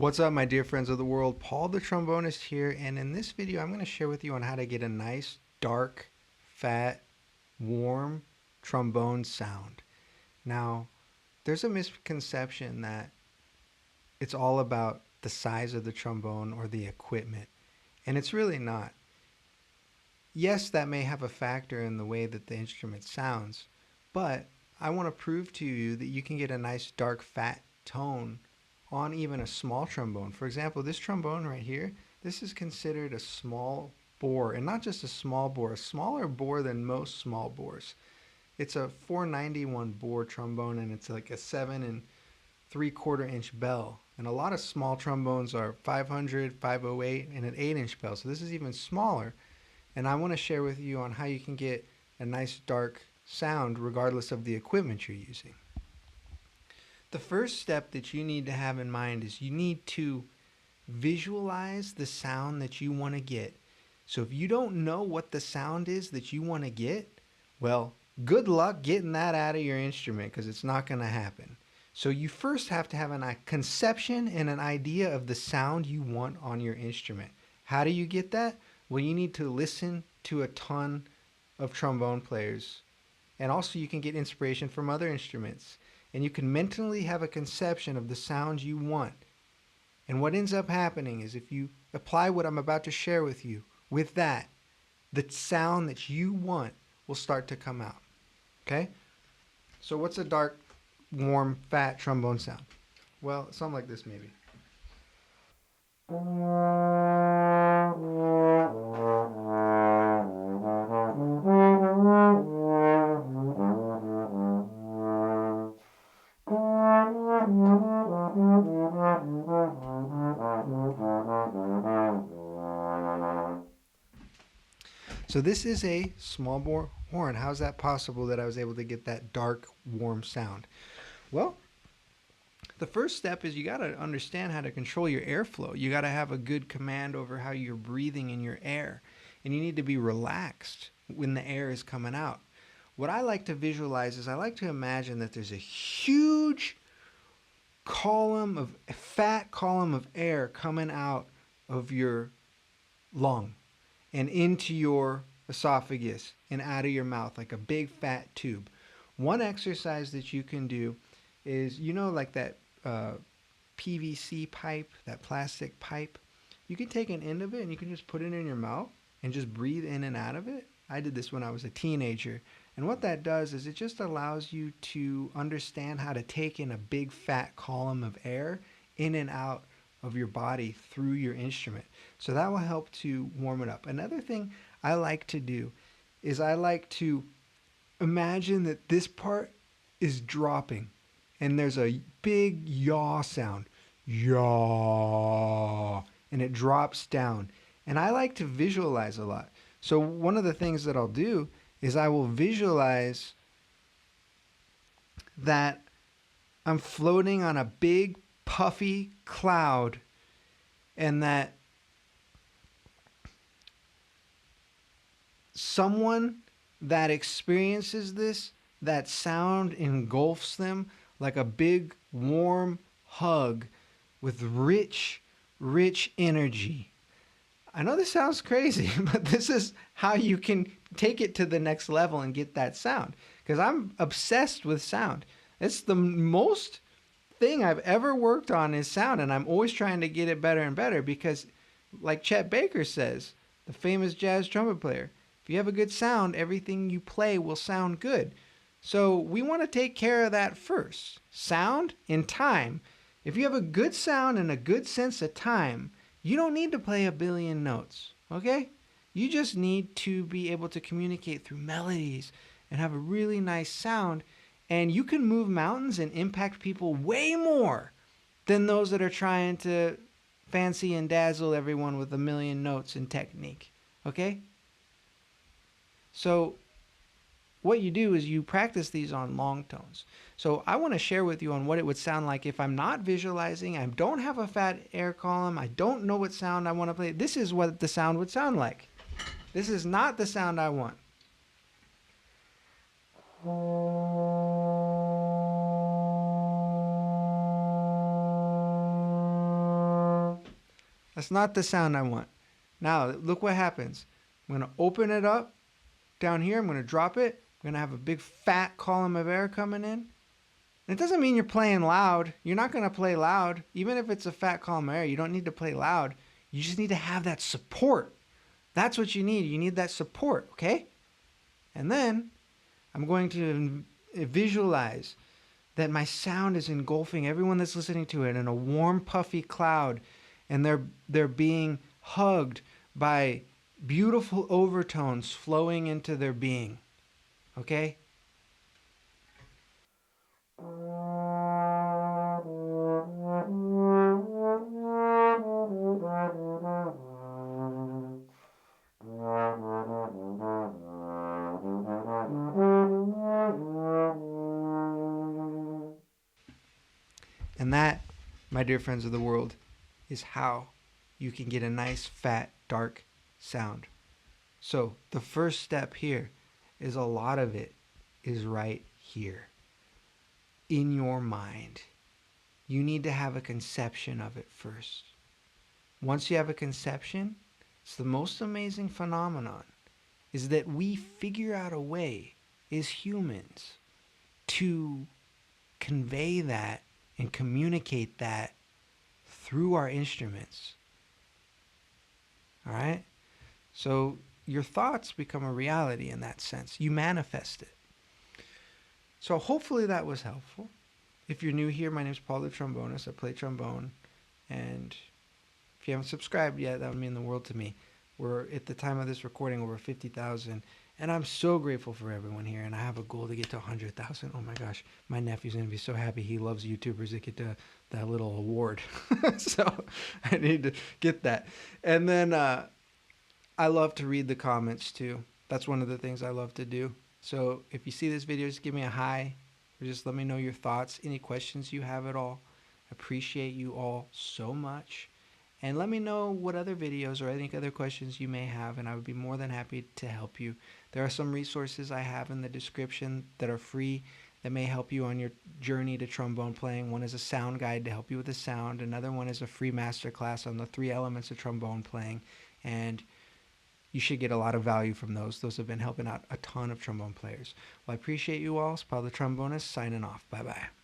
What's up, my dear friends of the world? Paul the Trombonist here, and in this video I'm going to share with you on how to get a nice, dark, fat, warm trombone sound. Now, there's a misconception that it's all about the size of the trombone or the equipment, and it's really not. Yes, that may have a factor in the way that the instrument sounds, but I want to prove to you that you can get a nice, dark, fat tone on even a small trombone. For example, this trombone right here, this is considered a small bore, and not just a small bore, a smaller bore than most small bores. It's a 491 bore trombone, and it's like a 7 3/4 inch bell. And a lot of small trombones are 500, 508, and an 8-inch bell. So this is even smaller. And I want to share with you on how you can get a nice dark sound regardless of the equipment you're using. The first step that you need to have in mind is you need to visualize the sound that you want to get. So if you don't know what the sound is that you want to get, well, good luck getting that out of your instrument because it's not going to happen. So you first have to have a conception and an idea of the sound you want on your instrument. How do you get that? Well, you need to listen to a ton of trombone players. And also you can get inspiration from other instruments. And you can mentally have a conception of the sound you want. And what ends up happening is if you apply what I'm about to share with you with that, the sound that you want will start to come out. Okay? So what's a dark, warm, fat trombone sound? Well, something like this maybe. So this is a small bore horn. How's that possible that I was able to get that dark, warm sound? Well, the first step is you got to understand how to control your airflow. You got to have a good command over how you're breathing in your air. And you need to be relaxed when the air is coming out. What I like to visualize is I like to imagine that there's a huge fat column of air coming out of your lung and into your esophagus and out of your mouth like a big fat tube. One exercise that you can do is, like that PVC pipe, that plastic pipe. You can take an end of it and you can just put it in your mouth and just breathe in and out of it. I did this when I was a teenager. And what that does is it just allows you to understand how to take in a big fat column of air in and out of your body through your instrument. So that will help to warm it up. Another thing I like to do is I like to imagine that this part is dropping and there's a big yaw sound. Yaw. And it drops down. And I like to visualize a lot. So one of the things that I'll do is I will visualize that I'm floating on a big puffy cloud and that someone that experiences this, that sound engulfs them like a big warm hug with rich, rich energy. I know this sounds crazy, but this is how you can take it to the next level and get that sound. Because I'm obsessed with sound. It's the most thing I've ever worked on is sound, and I'm always trying to get it better and better because, like Chet Baker says, the famous jazz trumpet player, if you have a good sound, everything you play will sound good. So we want to take care of that first. Sound and time. If you have a good sound and a good sense of time, you don't need to play a billion notes, okay? You just need to be able to communicate through melodies and have a really nice sound, and you can move mountains and impact people way more than those that are trying to fancy and dazzle everyone with a million notes and technique, okay? So what you do is you practice these on long tones. So I want to share with you on what it would sound like if I'm not visualizing, I don't have a fat air column, I don't know what sound I want to play. This is what the sound would sound like. This is not the sound I want. That's not the sound I want. Now, look what happens. I'm going to open it up down here. I'm going to drop it. I'm going to have a big fat column of air coming in. And it doesn't mean you're playing loud. You're not going to play loud. Even if it's a fat column of air, you don't need to play loud. You just need to have that support. That's what you need. You need that support, okay? And then I'm going to visualize that my sound is engulfing everyone that's listening to it in a warm, puffy cloud, and they're being hugged by beautiful overtones flowing into their being. Okay? And that, my dear friends of the world, is how you can get a nice, fat, dark sound. So the first step here is a lot of it is right here in your mind. You need to have a conception of it first. Once you have a conception, it's the most amazing phenomenon is that we figure out a way as humans to convey that and communicate that through our instruments. All right? So your thoughts become a reality in that sense. You manifest it. So hopefully that was helpful. If you're new here, my name is Paul The Trombonist. I play trombone. And if you haven't subscribed yet, that would mean the world to me. We're, at the time of this recording, over 50,000. And I'm so grateful for everyone here. And I have a goal to get to 100,000. Oh my gosh. My nephew's going to be so happy. He loves YouTubers that get that little award. So I need to get that. And then I love to read the comments too. That's one of the things I love to do. So if you see this video, just give me a hi. Or just let me know your thoughts. Any questions you have at all. Appreciate you all so much. And let me know what other videos or any other questions you may have, and I would be more than happy to help you. There are some resources I have in the description that are free that may help you on your journey to trombone playing. One is a sound guide to help you with the sound. Another one is a free masterclass on the 3 elements of trombone playing. And you should get a lot of value from those. Those have been helping out a ton of trombone players. Well, I appreciate you all. It's Paul the Trombonist signing off. Bye-bye.